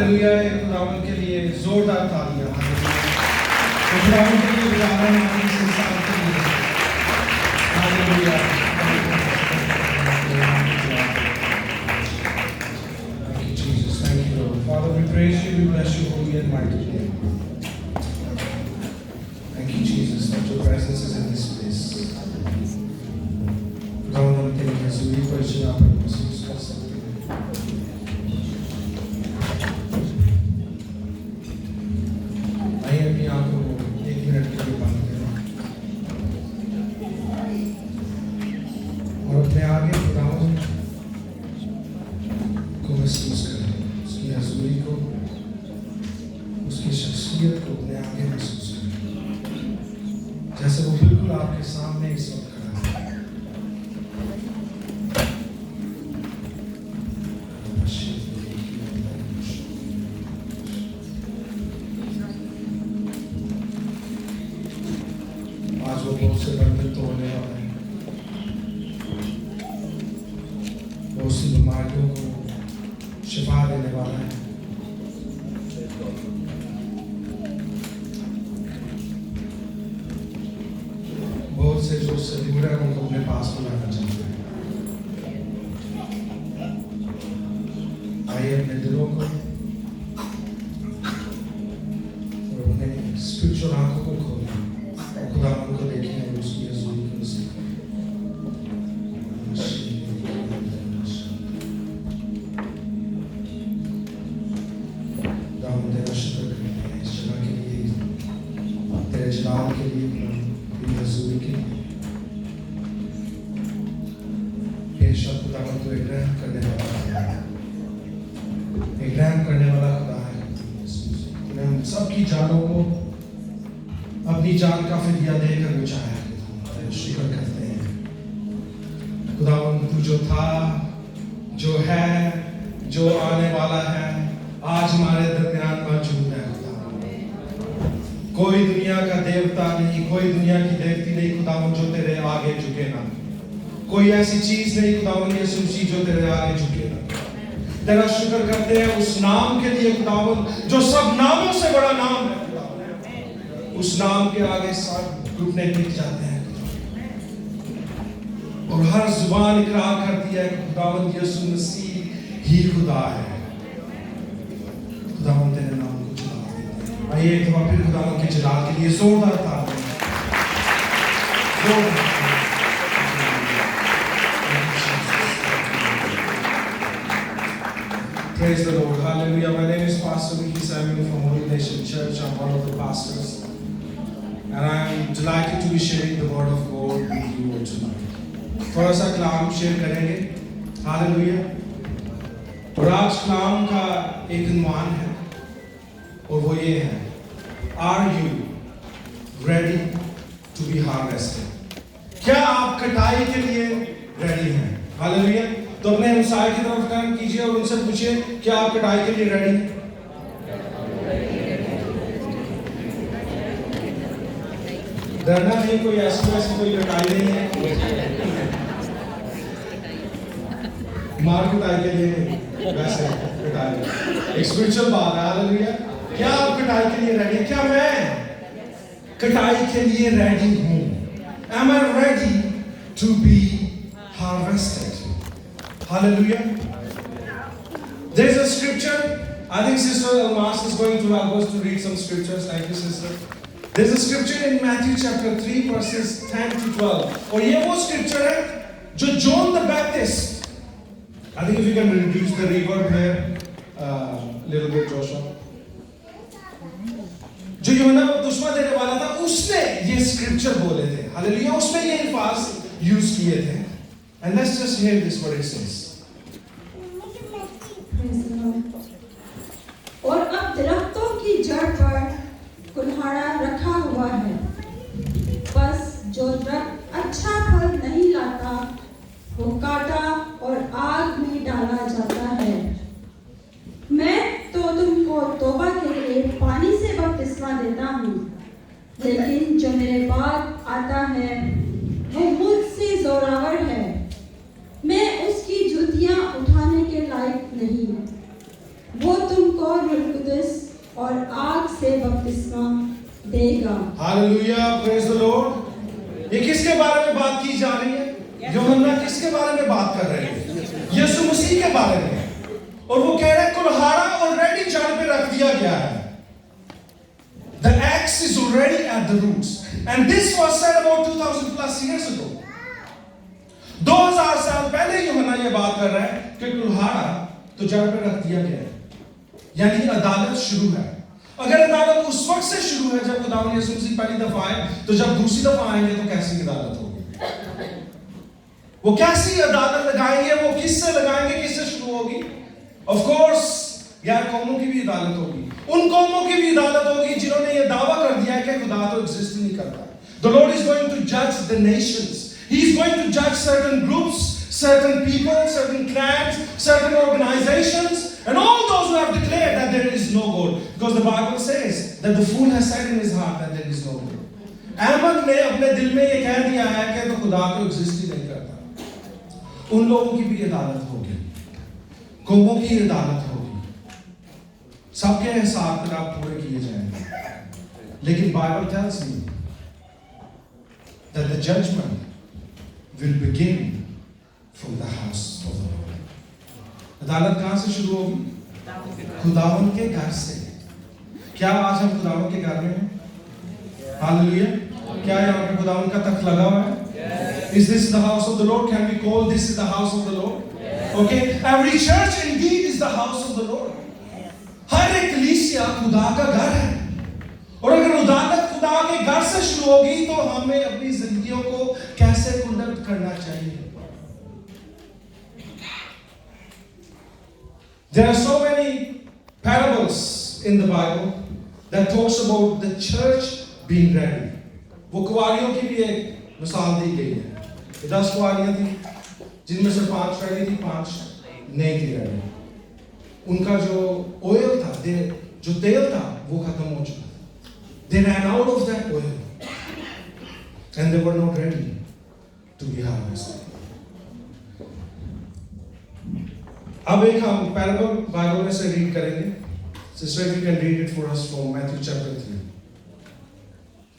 Hallelujah. खुदावन के लिए जोरदार तालियां। खुदावन के लिए उदाहरण हमारे संसार के लिए। Hallelujah. Thank you, Jesus. Thank you, Lord. Father, we praise you. We bless you, holy and mighty name. Thank you, Jesus, that your presence is in this place. खुदावन हम तेरी हजूरी पर जगह पर महसूस कर सकते हैं। आइए अपनी आंखों को 1 मिनट के लिए बंद करें और अपने आगे खुदावन को महसूस करें, उसकी हजूरी को, उसकी शख्सियत को अपने आगे महसूस करें, जैसे वो बिल्कुल आपके सामने इस वक्त खड़ा है। आज वो बहुत से बंधन तोड़ने वाला है, बहुत सी बीमारियों को शिफा देने वाला है। बहुत से जो उससे दूर है उनको अपने पास बुलाना चाहते हैं। आइए अपने दिलों को और अपने स्पिरिचुअल आंखों को खोलें और खुदावन को देखें और उसकी हजूरी को सीखें। खुदावन तेरा शुक्र करते हैं इस जगह के लिए, तेरे जलाल के लिए, तेरी हजूरी के लिए। बेशक खुदावन तो एक रहम करने वाला है, एक रहम करने वाला खुदा है। तूने हम सबकी जानों को अपनी जान का फिदिया देकर बचाया। शुक्र करते हैं खुदावन, तू जो था, जो है, जो आने वाला है, आज हमारे दरमियान मौजूद है। खुदावन कोई दुनिया का देवता नहीं, कोई दुनिया की देवती नहीं खुदावन जो तेरे आगे झुके ना, कोई ऐसी चीज नहीं खुदावन यीशु मसीह जो तेरे आगे झुके ना। तेरा शुक्र करते हैं उस नाम के लिए खुदावन जो सब नामों से बड़ा नाम है। उस नाम के आगे सब घुटने टिक जाते हैं और हर जुबान इकरार करती है खुदावन यीशु मसीह ही खुदा है। खुदावन तेरे नाम को जलाल देते हैं। आइए एक बार फिर खुदावन के जलाल के लिए जोरदार तालियां। Praise the Lord. Hallelujah. My name is Pastor Vicky Samuel from Holy Nation Church. I'm one of the pastors. And I'm delighted to be sharing the word of God with you all tonight. थोड़ा सा कलाम share करेंगे। Hallelujah. और आज कलाम का एक उन्वान है और वो ये है, Are you ready to be harvested? क्या आप कटाई के लिए रेडी हैं? Hallelujah. तो अपने हमसाये की तरफ टर्न कीजिए और उनसे पूछिए, क्या आप कटाई के लिए रेडी हैं? डरना नहीं, कोई ऐसी कोई कटाई नहीं है, मार कटाई के लिए नहीं, वैसे कटाई एक स्पिरिचुअल बात है। हालेलुया। क्या आप कटाई के लिए रेडी? क्या मैं कटाई के लिए रेडी हूँ? Am I ready to be harvested? Hallelujah. There's a scripture. I think Sister Almas is going to help us to read some scriptures. Thank you, Sister. There's a scripture in Matthew chapter 3 verses 10 to 12. और ये वो scripture है जो John the Baptist. I think if you can reduce the reverb here little bit, Joshua. जो यूहन्ना बपतिस्मा देने वाला था, उसने ये scripture बोले थे। हालेलुया। उसने ये अल्फाज यूज किए थे। And let's just hear this what it says. और अब दरख्तों की जड़ पर कुल्हाड़ा रखा हुआ है, बस जो दरख्त अच्छा फल नहीं लाता वो काटा और आग में डाला जाता है। मैं तो तुमको तौबा के लिए पानी से बपतिस्मा देता हूँ, लेकिन जो मेरे बाद आता है वो मुझसे जोरावर है, मैं उसकी जूतियां उठाने के लायक नहीं। वो तुमको रूह कुदस और आग से बपतिस्मा देगा। Hallelujah, praise the Lord. ये किसके बारे में बात की जा रही है? यूहन्ना किसके बारे में बात कर रहे हैं? यीशु मसीह के बारे में। और वो कह रहे हैं कुल्हाड़ा ऑलरेडी जड़ पे रख दिया गया है। The axe is already at the roots, and this was said about 2000 plus years ago. 2000 साल पहले यूहन्ना ये बात कर रहा है कि कुल्हाड़ा तो जड़ पे रख दिया गया है, यानी अदालत शुरू है। अगर अदालत उस वक्त से शुरू है जब खुदावंद यीशु मसीह पहली दफा आए, तो जब दूसरी दफा आएंगे तो कैसी अदालत होगी? वो कैसी अदालत लगाएंगे? वो किससे लगाएंगे? किससे शुरू होगी? ऑफ कोर्स गैर कौमों की भी अदालत होगी, उन कौमों की भी अदालत होगी जिन्होंने ये दावा कर दिया है कि खुदा तो एग्जिस्ट नहीं करता। The Lord is going to judge the nations. He is going to judge certain groups, certain people, certain clans, certain organizations, and all those who have declared that there is no God, because the Bible says that the fool has said in his heart that there is no God. Ahmad ने अपने दिल में ये कह दिया है कि तो खुदा तो एग्जिस्ट ही नहीं करता। उन लोगों की भी अदालत होगी, कौमों की अदालत होगी, सबके हिसाब किताब पूरे किए जाएंगे। लेकिन Bible tells me that the judgment will begin from the house of the Lord. अदालत कहां से शुरू होगी? खुदावंद के घर से। क्या आज हम खुदावंद के घर में हैं? हालेलुया। क्या यहाँ पे खुदावंद का तख्त लगा हुआ है? Is this the house of the Lord? Can we call this the house of the Lord? Okay, every church indeed is the house of the Lord. हर एक कलीसिया खुदा का घर है, और अगर अदालत खुदा के घर से शुरू होगी तो हमें अपनी जिंदगियों को कैसे कंडक्ट करना चाहिए? There are so many parables in the Bible that talks about the church being ready. वो कुंवारियों की भी एक मिसाल दी गई है। 10 कुंवारियां थी, जिनमें से 5 रेडी थी, 5 नहीं थी रेडी। उनका जो ऑयल था, जो तेल था, वो खत्म हो चुका था। They ran out of that oil, and they were not ready to be harvested. अब एक हम पैराबल बाइबल में से रीड करेंगे। Sister, if you can read it for us from Matthew chapter 3.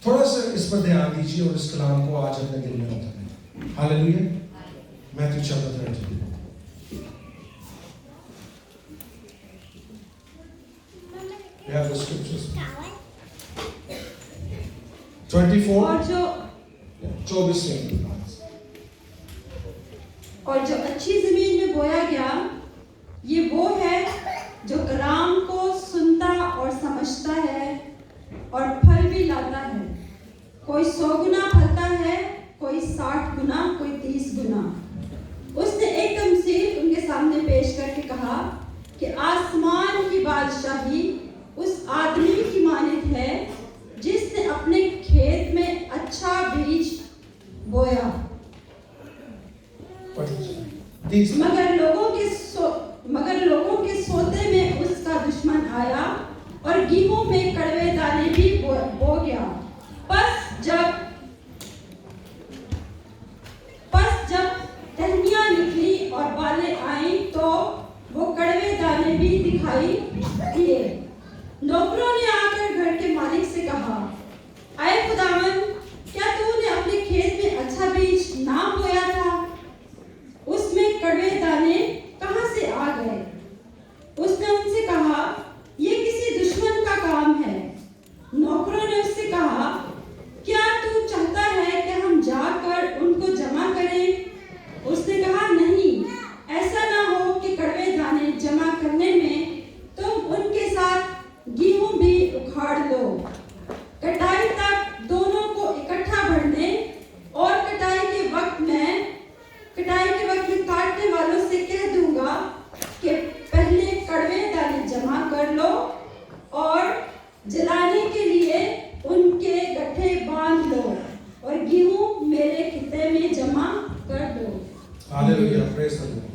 थोड़ा सा इस पर ध्यान दीजिए और इस कलाम को आज अपने दिल में उतारें। Hallelujah. Matthew chapter 13. We have the scriptures. 24. और जो 24 और जो अच्छी जमीन में बोया गया, ये वो है जो कलाम को सुनता और समझता है और फल भी लाता है। कोई 100 गुना फलता है, कोई 60 गुना, कोई 30 गुना। उसने एक तमसील उनके सामने पेश करके कहा कि आसमान की बादशाही उस आदमी की मानित है जिसने अपने खेत में अच्छा बीज बोया, मगर लोगों के सोते में उसका दुश्मन आया और गेहूं में कड़वे दाने भी बो गया। बस जब टहनियां निकली और बालें आई तो वो कड़वे दाने भी दिखाई दिए। नौकरों ने आकर घर के मालिक से कहा, आए खुदावन, क्या तूने अपने खेत में अच्छा बीज ना बोया था? उसमें कड़वे दाने कहां से आ गए? उसने उनसे कहा, ये किसी दुश्मन का काम है। नौकरों ने उससे कहा, क्या तू चाहता है कि हम जाकर उनको जमा करें? उसने कहा, नहीं, ऐसा ना हो कि कड़वे दाने जमा करने में तुम उनके साथ गेहूं भी उखाड़ लो। कटाई तक दोनों को इकट्ठा भर दे, और कटाई के वक्त में काटने वालों से कह दूंगा कि पहले कड़वे दाने जमा कर लो और जलाने के लिए उनके गट्ठे बांध लो और गेहूं मेरे खिते में जमा कर दो। Hallelujah, praise the Lord.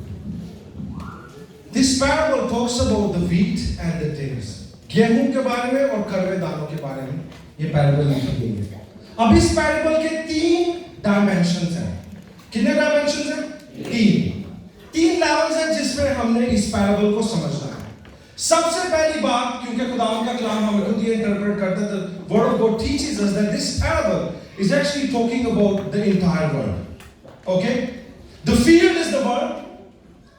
This parable talks about the wheat and the tares. गेहूं के बारे में और कड़वे दानों के बारे में ये पैराबल लिखी गई है। अब इस पैराबल के 3 डायमेंशंस हैं। कितने डायमेंशंस हैं? 3 लेवल्स हैं जिसमें हमने इस पैराबल को समझना है। सबसे पहली बात, क्योंकि खुदावंद का कलाम हमें खुद ये इंटरप्रेट करता है, the word of God teaches us that this parable is actually talking about the entire world. Okay? The field is the world.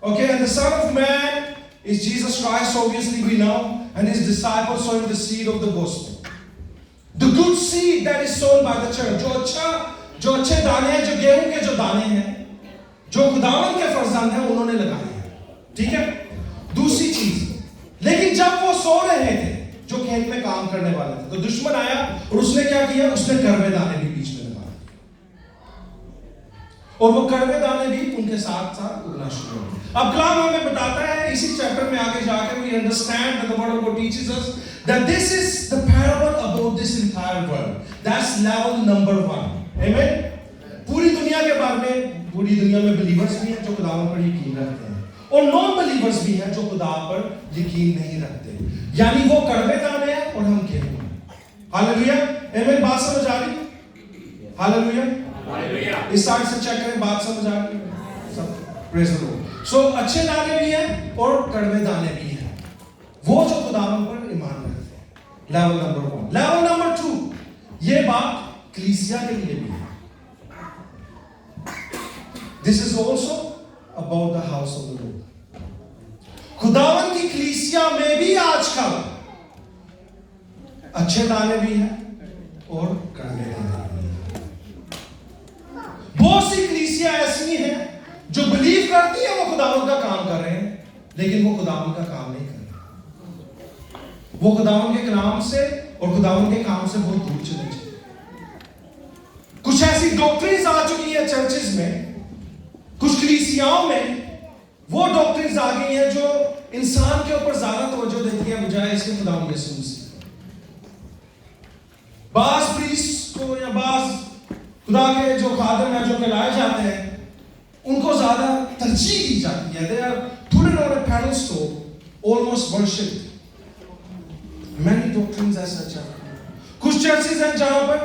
Okay, and the Son of Man is Jesus Christ, obviously we know, and his disciples sowing the seed of the gospel. The good seed that is sown by the church. जो अच्छे दाने हैं, जो गेहूं के जो दाने हैं, जो खुदावंद के फर्जंद हैं, उन्होंने लगाए हैं। ठीक है? दूसरी चीज, लेकिन जब वो सो रहे थे, जो खेत में काम करने वाले थे, तो दुश्मन आया और उसने क्या किया? उसने कड़वे दाने भी बीच में लगा दिए, और वो कड़वे दाने भी उनके साथ साथ उगना शुरू हो गए। अब कलाम हमें बताता है इसी चैप्टर में आगे जाकर, we understand that the word of God teaches us that this is the parable about this entire world. That's level number 1. Amen. पूरी दुनिया के बारे में, पूरी दुनिया में बिलीवर्स भी हैं जो खुदा पर यकीन रखते हैं, और नॉन बिलीवर्स भी हैं जो खुदा पर यकीन नहीं रखते। यानी वो कड़वे दाने हैं और हम गेहूं हैं। हालेलुया। आमीन। बात समझ आ रही? हालेलुया। हालेलुया। इस साइड से चेक करें, बात समझ आ रही? सब प्रेज द लॉर्ड। सो अच्छे दाने भी हैं और कड़वे दाने भी हैं, वो जो खुदावंद पर ईमान रखते हैं। Level number 1। लेवल नंबर 2, ये बात कलीसिया के लिए भी है। This is also about the house of the Lord. खुदावंद की कलीसिया में भी आजकल अच्छे दाने भी हैं और कड़वे दाने भी हैं। बहुत सी कलीसिया ऐसी हैं जो बिलीव करती है वो खुदावंद का काम कर रहे हैं, लेकिन वो खुदावंद का काम नहीं कर रहे। वो खुदावंद के कलाम से और खुदावंद के काम से बहुत दूर चले जाते। कुछ ऐसी डॉक्ट्रिन्स आ चुकी है चर्चेस में, कुछ कलीसियाओं में वो डॉक्ट्रिन्स आ गई हैं जो इंसान के ऊपर ज्यादा तवज्जो देती है बजाय इसके खुदावंद यीशु मसीह। बास प्रीस्ट को या बास खुदा के जो खादिम हैं जो कहलाए जाते हैं, उनको ज्यादा तरजीह दी जाती है। They are put on a pedestal, almost worshipped. Many doctrines as such are. कुछ चर्चेस हैं जहां पर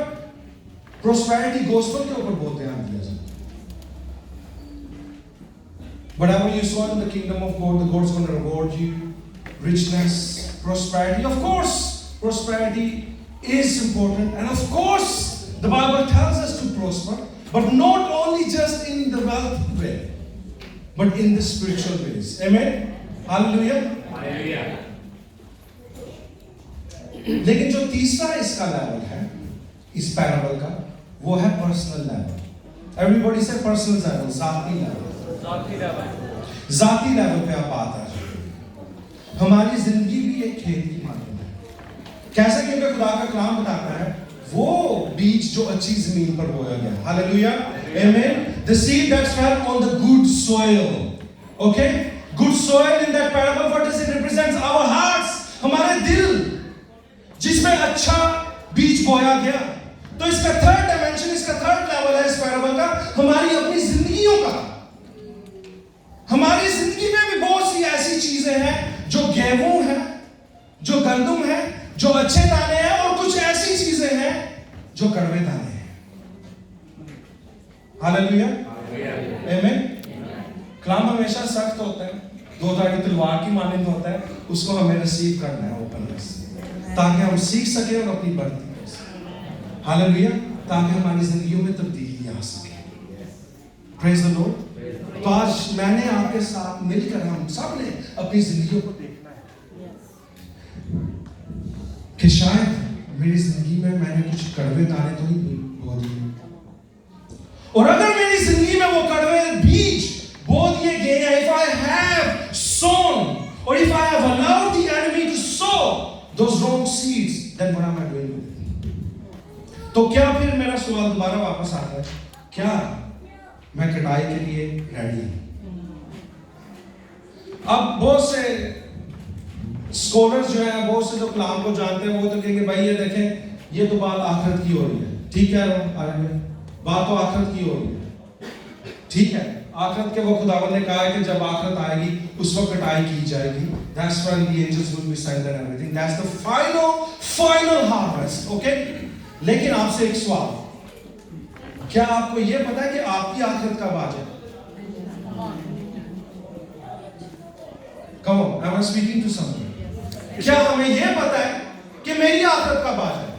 प्रोस्पेरिटी गॉस्पेल के ऊपर बहुत ध्यान दिया जाता है। Whatever you sow in the kingdom of God, the God's going to reward you. Richness, prosperity. Of course, prosperity is important, and of course, the Bible tells us to prosper, but not only just in the wealth way, but in the spiritual ways. Amen. Hallelujah. Hallelujah. लेकिन जो तीसरा इसका level है इस parable का, वो है personal level. Everybody से पर्सनल लेवल, जाती लेवल। जाती लेवल पे आप बात आ जाए। हमारी जिंदगी भी एक खेत की मालूम है। कैसे? क्योंकि खुदा का कलाम बताता है वो बीज जो अच्छी जमीन पर बोया गया। हालेलुया। आमीन। The seed that fell on the good soil. Okay? Good soil in that parable, what does it represent? Our hearts, हमारे दिल, जिसमें अच्छा बीज बोया गया। तो इसका थर्ड डायमेंशन, इसका थर्ड लेवल है इस पैराबल का, हमारी अपनी जिंदगियों का। हमारी जिंदगी में भी बहुत सी ऐसी चीजें हैं जो गेहूं है, जो गंदुम है, जो अच्छे दाने हैं, और कुछ ऐसी चीजें हैं जो कड़वे दाने हैं। हालेलुया। आमीन। कलाम हमेशा सख्त होता है, दो धारी तलवार की मानिंद होता है, उसको हमें रिसीव करना है ओपननेस, ताकि हम सीख सके और अपनी बढ़ती कर सके। हालेलुया। ताकि हमारी जिंदगियों में तब्दीली आ सके। Praise the Lord. तो आज मैंने आपके साथ मिलकर हम सब ने अपनी जिंदगियों को देखना है कि शायद मेरी जिंदगी में मैंने कुछ कड़वे दाने तो नहीं बो दिए, और अगर मेरी जिंदगी में वो कड़वे बीज बो दिए गए हैं, if I have sown or if I have allowed the enemy to sow those wrong seeds, then what am I doing with it? तो क्या फिर मेरा सवाल दोबारा वापस आता है, क्या मैं कटाई के लिए रेडी हूं? अब बहुत से स्कॉलर्स जो है, बहुत से जो कलाम को जानते हैं, वो तो कहेंगे भाई ये देखें, ये तो बात आखिरत की हो रही है। ठीक है, बात तो आखिरत की हो रही है। ठीक है, आखिरत के वो खुदावंद ने कहा है कि जब आखिरत आएगी उस वक्त कटाई की जाएगी। That's when the angels will be sent and everything. That's the final harvest. Okay? लेकिन आपसे एक सवाल, क्या आपको यह पता है कि आपकी आखिरत कब आ जाए? Come on, am I speaking to someone? क्या हमें यह पता है कि मेरी आखिरत कब आ जाए?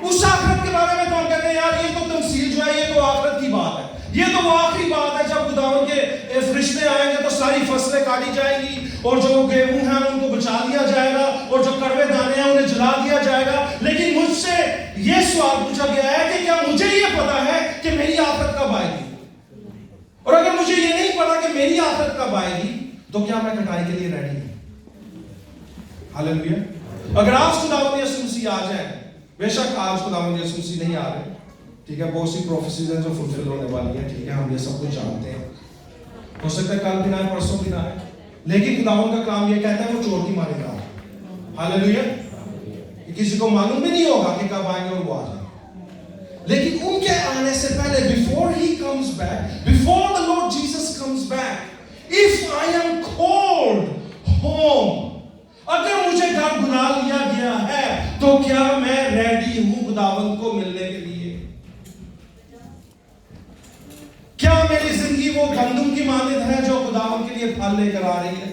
उस आखिरत के बारे में तो हम कहते हैं यार ये तो तमसील जो है, ये तो आखिरत की बात है, ये तो वो आखिरी बात है जब खुदावंद के फरिश्ते आएंगे तो सारी फसलें काटी जाएंगी और जो गेहूं हैं उनको बचा लिया जाएगा और जो कड़वे दाने हैं उन्हें जला दिया जाएगा। लेकिन मुझसे ये सवाल पूछा गया है कि क्या मुझे ये पता है कि मेरी आखिरत कब आएगी? और अगर मुझे ये नहीं पता कि मेरी आखिरत कब आएगी तो क्या मैं कटाई के लिए रेडी हूं? हालेलुया। अगर आज खुदावंद यीशु मसीह आ जाए, बेशक आज खुदावंद यीशु मसीह नहीं आ रहे, ठीक है, बहुत सी प्रोफेसीज हैं जो फुलफिल होने वाली हैं, ठीक है, हम ये सब कुछ जानते हैं, हो सकता है कल दिन आए, परसों दिन आए, लेकिन खुदावंद का काम ये कहता है वो चोर की मारेगा। हालेलुया। किसी को मालूम भी नहीं होगा कि कब आएंगे और वो आ जाएंगे, लेकिन उनके आने से पहले, before he comes back, before the Lord Jesus comes back, if I am called home, अगर मुझे घर बुला लिया गया है तो क्या मैं रेडी हूं खुदावंद को मिलने के लिए? क्या मेरी जिंदगी वो गंदम की मानद है जो खुदावंद के लिए फल लेकर आ रही है,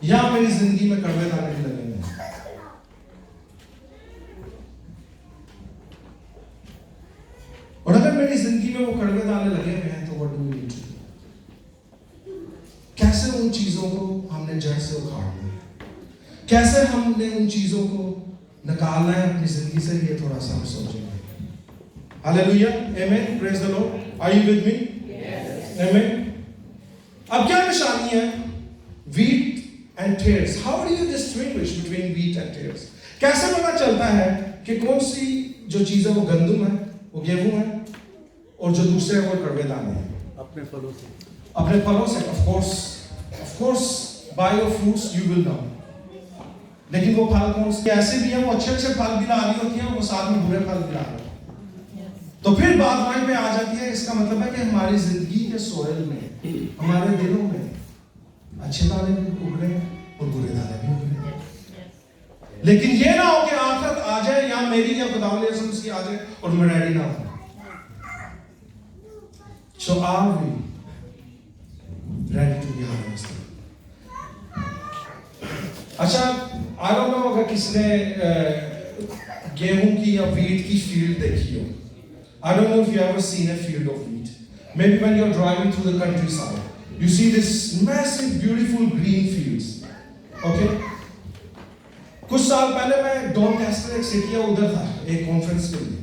या मेरी जिंदगी में कड़वे दाने भी लगेंगे? और अगर मेरी जिंदगी में वो कड़वे दाने लगे हुए हैं तो what do we need to do? कैसे उन चीजों को हमने जड़ से उखाड़ना है, कैसे हमने उन चीजों को निकालना है अपनी जिंदगी से, ये थोड़ा सा हम सोचेंगे। Hallelujah, amen, praise the Lord. Are you with me? Amen. अब क्या निशानी है wheat and tares? How do you distinguish between wheat and tares? कैसे पता चलता है कि कौन सी जो चीज है वो गंदम है, वो गेहूं है, और जो दूसरे है वो कड़वे दाने हैं? अपने फलों से। अपने फलों से। of course by your fruits you will know। लेकिन वो फल कौन से ऐसे भी हैं, वो अच्छे अच्छे फल भी ला रही होती हैं, वो साथ में बुरे फल भी ला रही होती हैं। तो फिर बात वहीं पे आ जाती है, इसका मतलब है कि हमारी जिंदगी के सोयल में, हमारे दिलों में अच्छे दाने भी उग रहे हैं और बुरे दाने भी उग रहे हैं। लेकिन ये ना हो कि आखिरत आ जाए या मेरी या खुदावंद यीशु मसीह आ जाए और मैं रेडी ना हूं। So are we ready to be harvested? अच्छा, आई डोंट नो अगर किसने गेहूं की या वीट की फील्ड देखी हो। I don't know if you ever seen a field of wheat. Maybe when you're driving through the countryside, you see this massive, beautiful green fields. Okay? कुछ साल पहले मैं डॉनकास्टर एक सिटी है उधर था एक कॉन्फ्रेंस के लिए,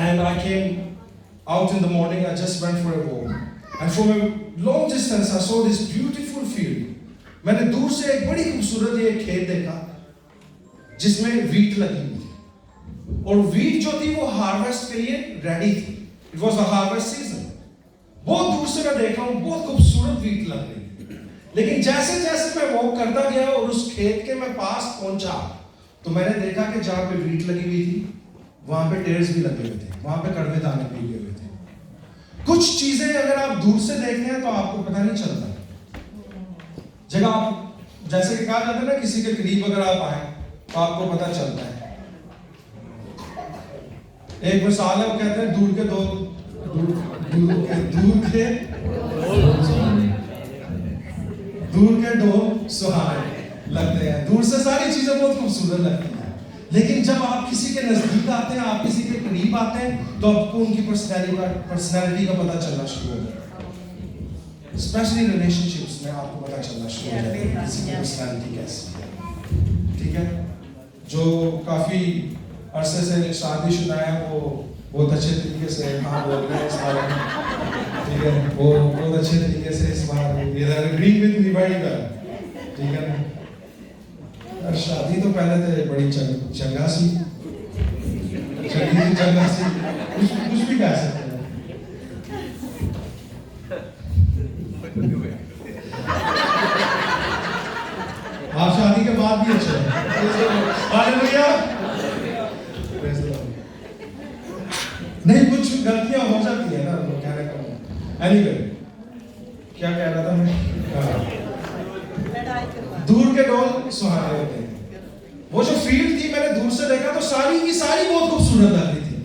and I came out in the morning. I just went for a walk, and from a long distance I saw this beautiful field. मैंने दूर से एक बड़ी खूबसूरत ये खेत देखा जिसमें वीट लगी हुई थी, और वीट जो थी वो हार्वेस्ट के लिए रेडी थी। It was the harvest season. बहुत दूर से मैं देख रहा हूँ, बहुत खूबसूरत वीट लग रही थी, लेकिन जैसे जैसे मैं वॉक करता गया और उस खेत के मैं पास पहुंचा तो मैंने देखा कि जहां पे वीट लगी हुई थी वहां पे टेर्स भी लगे हुए थे, वहां पे कड़वे दाने भी लगे हुए थे। कुछ चीजें अगर आप दूर से देखते हैं तो आपको पता नहीं चलता। जगह आप जैसे कि कहा जाता है ना, किसी के करीब अगर आप आए तो आपको पता चलता है। एक मिसाल है, वो कहते हैं दूर के ढोल सुहाने लगते हैं। दूर से सारी चीजें बहुत खूबसूरत लगती हैं, लेकिन जब आप किसी के नजदीक आते हैं, आप किसी के करीब आते हैं तो आपको उनकी पर्सनैलिटी का पता चलना शुरू हो जाता है। स्पेशली रिलेशनशिप्स में आपको पता चलना शुरू हो जाता है किसी की पर्सनैलिटी कैसी है। ठीक है, जो काफी अरसे से शादीशुदा है वो बहुत अच्छे तरीके से हाँ बोल रहे हैं इस बारे में। ठीक है, वो बहुत अच्छे तरीके से इस बारे में agree with me very well. ठीक है ना, शादी तो पहले तो बड़ी चंगा सी चंगा सी कुछ भी कह सकते हैं। आप शादी के बाद भी अच्छे हैं। हालेलुया। नहीं, कुछ गलतियां हो जाती है ना, कहने का। एनीवे, क्या कह रहा था मैं? दूर के ढोल सुहाने होते हैं। वो जो फील्ड थी मैंने दूर से देखा तो सारी की सारी बहुत खूबसूरत लग रही थी,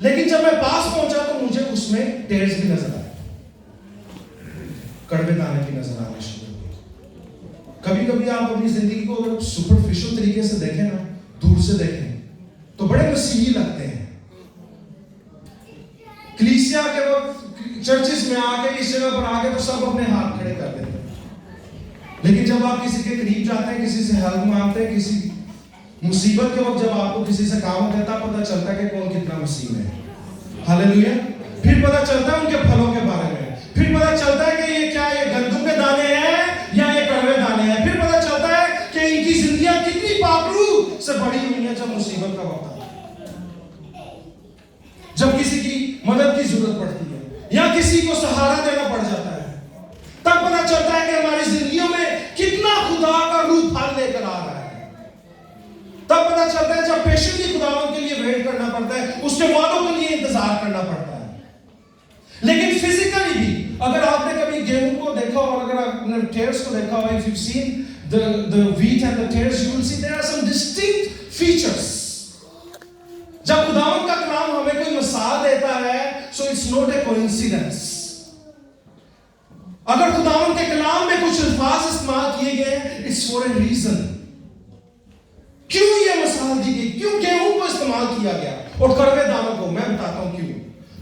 लेकिन जब मैं पास पहुंचा तो मुझे उसमें टेर्स भी नजर आए, कड़वे दाने भी नजर आने शुरू हुए। कभी कभी आप अपनी जिंदगी को अगर सुपरफिशियल दूर से देखें तो बड़े मसीही लगते हैं। कलीसिया के वक्त चर्चिस में आके इस जगह पर आके तो सब अपने हाथ खड़े कर देते हैं, लेकिन जब आप किसी के करीब जाते हैं, किसी से हेल्प मांगते हैं, किसी मुसीबत के वक्त जब आपको किसी से काम होता है, पता चलता है कि कौन कितना मसीह है। हालेलुया। फिर पता चलता है उनके फलों के बारे में, फिर पता चलता है कि ये क्या, ये गंदम के दाने हैं या ये कड़वे दाने हैं। फिर पता चलता है कि इनकी जिंदगियां कितनी पापरू से भरी हुई हैं। जब मुसीबत का वक्त आता है, जब किसी की मदद की जरूरत पड़ती है या किसी को सहारा देना पड़ जाता है, तब पता चलता है कि हमारी जिंदगियों में कितना खुदा का रूप फल लेकर आ रहा है। तब पता चलता है जब पेशेंटली खुदावंद के लिए वेट करना पड़ता है, उसके वादों के लिए इंतजार करना पड़ता है। लेकिन फिजिकली भी अगर आपने कभी गेहूं को देखा और अगर आपने टेयर्स को देखा हो, if you've seen the wheat and the tares, you will see there are some distinct features. जब खुदावंद का कलाम हमें कोई मिसाल देता है, so it's not a coincidence. अगर खुदावंद के कलाम में कुछ अल्फाज इस्तेमाल किए गए, it's for a reason. क्यों ये मिसाल दी गई, क्यों गेहूं को इस्तेमाल किया गया और कड़वे दानों को? मैं बताता हूं क्यों।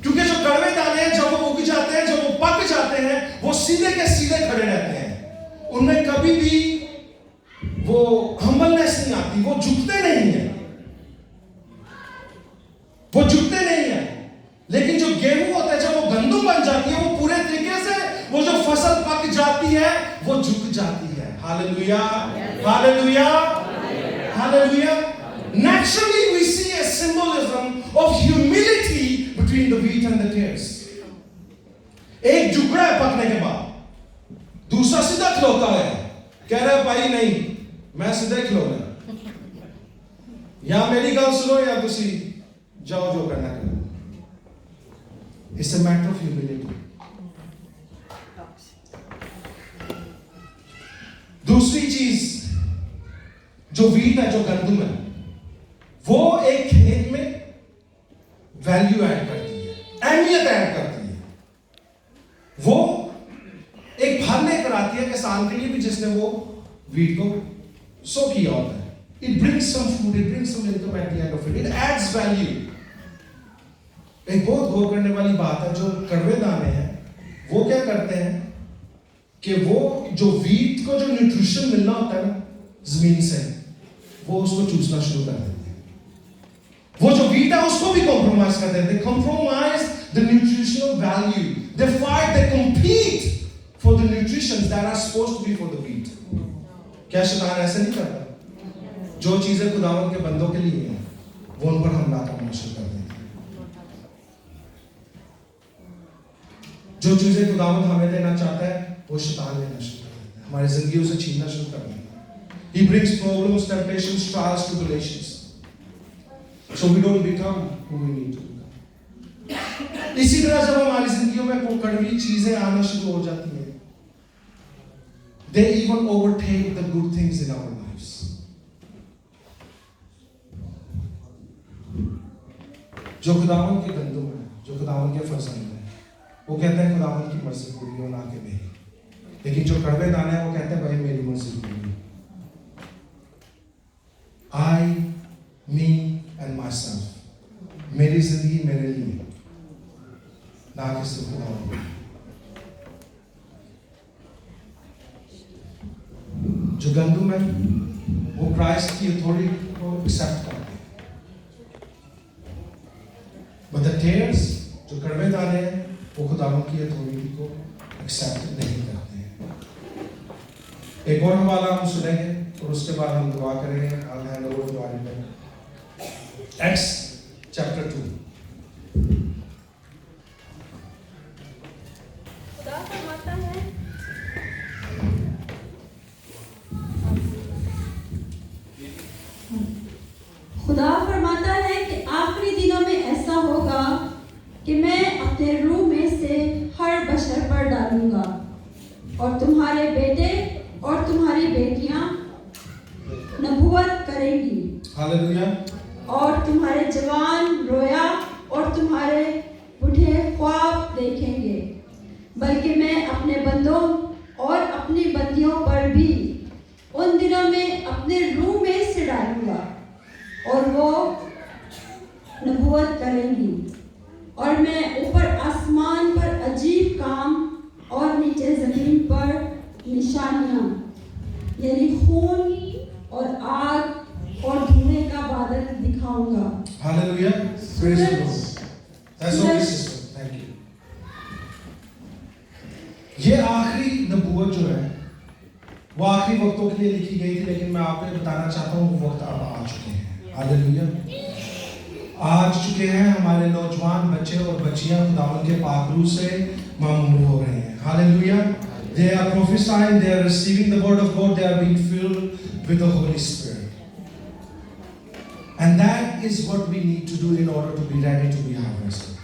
क्योंकि जो कड़वे दाने हैं, जब वो उग जाते हैं, जब वो पक जाते हैं, वो सीधे के सीधे खड़े रहते हैं, उनमें कभी भी वो हम्बलनेस नहीं आती, वो झुकते नहीं है, वो झुकते नहीं है। लेकिन जो गेहूं होता है, जब वो गंदम बन जाती है, वो पूरे तरीके से वो जो फसल पक जाती है वो झुक जाती है। Hallelujah, hallelujah, hallelujah. Naturally we see a symbolism of humility between the wheat and the tares. एक झुकड़ा है पकने के बाद, दूसरा सीधा खिलौता है, कह रहा है भाई नहीं, मैं सीधा खिलौना, या मेरी गल सुनो या तुसी जाओ जो करना करो। It's a matter of humility. दूसरी चीज जो वीट है, जो गंदम है, वो एक खेत में वैल्यू ऐड करती है, अहमियत ऐड करती है। वो एक फल लेकर आती है किसान के लिए भी, जिसने वो वीट को सो किया होता है। It brings some food, it brings some income at the end of it. It adds value. एक बहुत गौर करने वाली बात है, जो कड़वे दाने हैं वो क्या करते हैं कि वो जो वीट को जो न्यूट्रिशन मिलना होता है ना जमीन से, वो उसको चूसना शुरू कर देते हैं। वो जो वीट है उसको भी कॉम्प्रोमाइज कर देते हैं। Compromise the nutritional value, they fight, they compete for the nutritions that are supposed to be for the wheat. क्या शैतान ऐसा नहीं करता? जो चीजें खुदावंद के बंदों के लिए हैं, वो उन पर हमला करना शुरू कर देते हैं। जो चीजें खुदावंद हमें देना चाहता है, वो शैतान लेना शुरू कर देता है, हमारी जिंदगियों से छीनना शुरू कर देता है। He brings problems, temptations, trials, tribulations, so we don't become who we need to become. इसी तरह जब हमारी जिंदगियों में कोई कड़वी चीजें आना शुरू हो जाती हैं, they even overtake the good things in our lives. जो खुदावंद के गंदम है, जो खुदावंद के फजल है, वो कहते हैं खुदावंद की मर्जी पूरी हो, ना कि मेरी। लेकिन जो कड़वे दाने हैं, वो कहते हैं भाई मेरी मर्जी पूरी। I, me and myself. मेरी जिंदगी मेरे लिए, ना कि सिर्फ खुदा। जो गंदम है वो क्राइस्ट की अथॉरिटी को एक्सेप्ट करते हैं, but the tares, जो कड़वे दाने हैं, वो खुदावंद की अथॉरिटी को एक्सेप्ट नहीं करते हैं। एक और हवाला हम सुनेंगे और उसके बाद हम दुआ करेंगे। I'll hand over to Arifin. Acts chapter 2. खुदा फरमाता है, खुदा फरमाता है कि आखिरी दिनों में ऐसा होगा कि मैं अपने रूह में से हर बशर पर डालूंगा, और तुम्हारे बेटे और तुम्हारी बेटियां नबूवत करेंगी। हालेलुया। और तुम्हारे जवान रोया और तुम्हारे बूढ़े ख्वाब देखेंगे। बल्कि मैं अपने बंदों और अपनी बंदियों पर भी उन दिनों में अपने रूह में से डालूंगा, और वो नबूवत करेंगी। और मैं ऊपर आसमान पर अजीब काम और नीचे जमीन पर निशानियां यानी खून और आग और धुएं का बादल दिखाऊंगा। Hallelujah, praise the Lord. That's all sister, thank you. ये आखिरी नबूवत जो है वो आखिरी वक्तों के लिए लिखी गई थी, लेकिन मैं आपको बताना चाहता हूँ वो वक्त अब आ चुके हैं। हालेलुया, आ चुके हैं। हमारे नौजवान बच्चे और बच्चियां खुदावंद के पाकरू से मामूर हो रहे हैं। Hallelujah, they are prophesying, they are receiving the word of God, they are being filled with the Holy Spirit, and that is what we need to do in order to be ready to be harvested.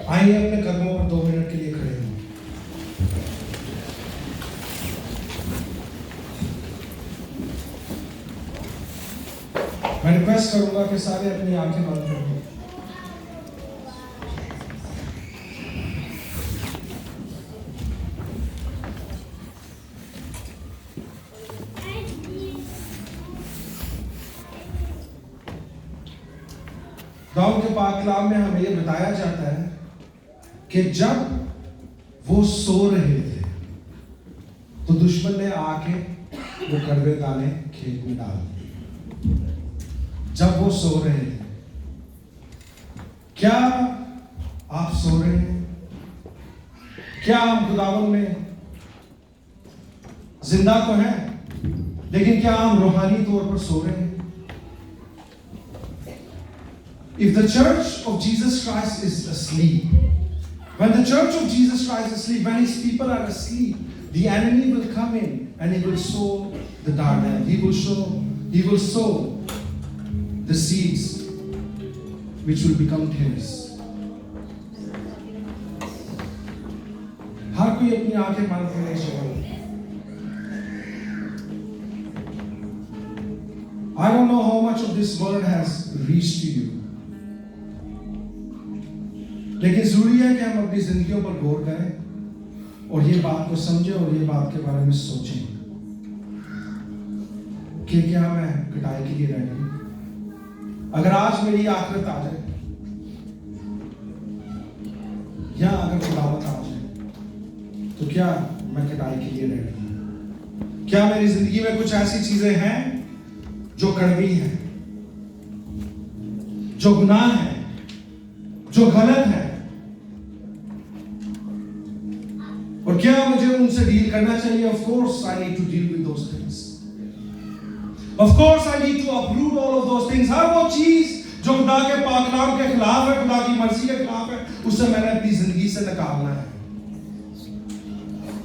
आइए अपने कदमों पर 2 minute के लिए खड़े हों। मैं request करूंगा कि सारे अपनी आंखें बंद कर दें। दाऊद के पाक कलाम में हमें यह बताया जाता है कि जब वो सो रहे थे तो दुश्मन ने आके वो कड़वे दाने खेत में डाल दिए। जब वो सो रहे थे, क्या आप सो रहे हैं? क्या हम खुदावंद में जिंदा तो हैं, लेकिन क्या हम रूहानी तौर पर सो रहे हैं? If the church of Jesus Christ is asleep, when the church of Jesus Christ is asleep, when his people are asleep, the enemy will come in and he will sow the darkness. He will sow the seeds which will become tares. हर कोई अपनी आंखें बंद करने चाहिए। I don't know how much of this word has reached to you. लेकिन जरूरी है कि हम अपनी जिंदगियों पर गौर करें और ये बात को समझें और ये बात के बारे में सोचें कि क्या मैं कटाई के लिए रेडी हूं। अगर आज मेरी आखिरत आ जाए या अगर खुदावत आ जाए तो क्या मैं कटाई के लिए रेडी हूं? क्या मेरी जिंदगी में कुछ ऐसी चीजें हैं जो कड़वी हैं, जो गुनाह है, जो गलत है, और क्या मुझे उनसे डील करना चाहिए? Of course I need to deal with those things. Of course I need to uproot all of those things. हर वो चीज जो खुदा के पाक नाम के खिलाफ है, खुदा की मर्जी के खिलाफ है, उसे मैंने अपनी जिंदगी से निकालना है,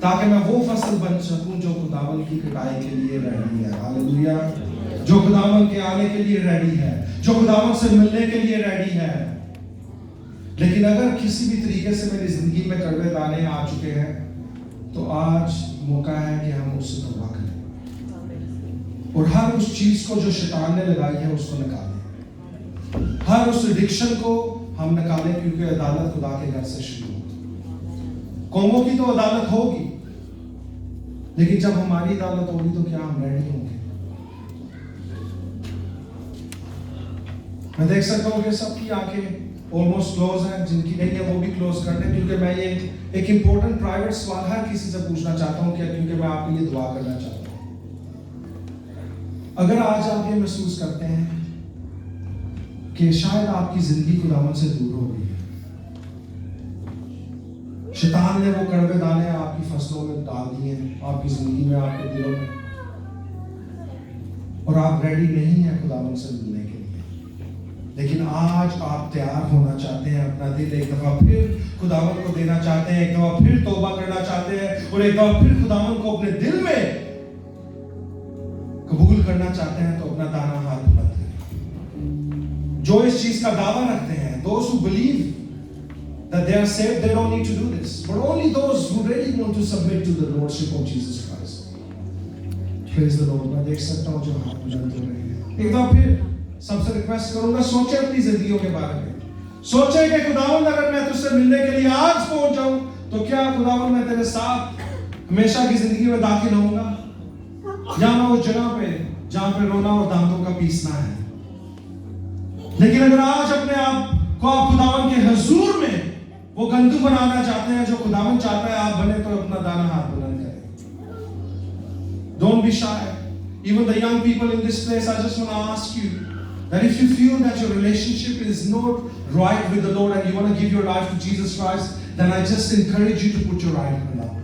ताकि मैं वो फसल बन सकूं जो खुदावंद की कटाई के लिए रेडी है। हालेलुया, जो खुदावंद के आने के लिए रेडी है, जो खुदावंद से मिलने के लिए रेडी है। लेकिन अगर किसी भी तरीके से मेरी जिंदगी में कड़वे दाने आ चुके हैं तो आज मौका है कि हम उससे तौबा करें और हर उस चीज को जो शैतान ने लगाई है उसको निकालें। हर उस एडिक्शन को हम निकालें, क्योंकि अदालत खुदा के घर से शुरू होती। कौमों की तो अदालत होगी, लेकिन जब हमारी अदालत होगी तो क्या हम रेडी होंगे? मैं देख सकता हूं कि सबकी आंखें ऑलमोस्ट क्लोज है, जिनकी नहीं है वो भी क्लोज कर दें, क्योंकि मैं ये एक इंपॉर्टेंट प्राइवेट सवाल हर किसी से पूछना चाहता हूं, क्या क्योंकि मैं आपके लिए दुआ करना चाहता हूं। अगर आज आप ये महसूस करते हैं कि शायद आपकी जिंदगी खुदावंद से दूर हो गई है, शैतान ने वो कड़वे दाने आपकी फसलों में डाल दिए हैं, आपकी जिंदगी में, आपके दिलों में, और आप रेडी नहीं है खुदावंद से मिलने के लिए, लेकिन आज आप तैयार होना चाहते हैं, अपना दिल एक दफा फिर खुदावंद को देना चाहते हैं, एक दफा फिर तौबा करना चाहते हैं और एक दफा फिर खुदावंद को अपने दिल में कबूल करना चाहते हैं, तो अपना दाना हाथ बुलंद करें। जो इस चीज का दावा रखते हैं, those who believe that they are saved, they don't need to do this, but only those who really want to submit to the lordship of Jesus Christ. Praise the Lord। मैं देख सकता हूँ जो हाथ बुलंद हो रहे हैं। एक दफा फिर सबसे रिक्वेस्ट करूंगा, सोचे अपनी जिंदगियों के बारे में, सोचे कि खुदावंद अगर मैं तुझसे मिलने के लिए आज पहुंच जाऊं तो क्या खुदावंद मैं तेरे साथ हमेशा की जिंदगी में दाखिल होऊंगा, या मैं उस जगह पे जहां पे रोना और दांतों का पीसना है? लेकिन अगर आज अपने आप को आप खुदावन के हुजूर में वो गंदू बनाना चाहते हैं जो खुदावन चाहता है आप बने, तो अपना दाना हाथ बुलंद करें। Don't be shy. Even the young people in this place, I just want to ask you that if you feel that your relationship is not right with the Lord and you want to give your life to Jesus Christ, then I just encourage you to put your right hand up.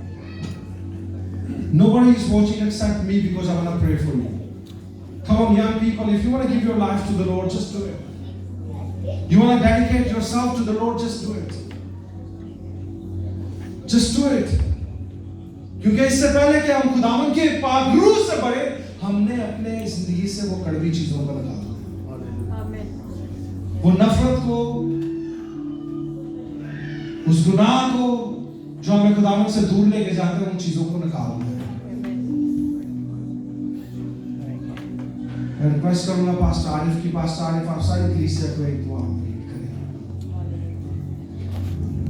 Nobody is watching except me because I want to pray for you. Come on, young people, if you want to give your life to the Lord, just do it. You want to dedicate yourself to the Lord, just do it. Just do it. क्योंकि इससे पहले कि हम खुदावन के पाक रूह से बढ़े, हमने अपने जिंदगी से वो कड़वी चीजों को निकाला, वो नफरत को, उस गुनाह को जो हमें खुदावन से दूर लेके जाते हैं, उन चीजों को निकालना है। मैं रिक्वेस्ट करूंगा पास्टर आरिफ की, पास्टर आरिफ आप सारी कलीसिया को एक दुआ करिए।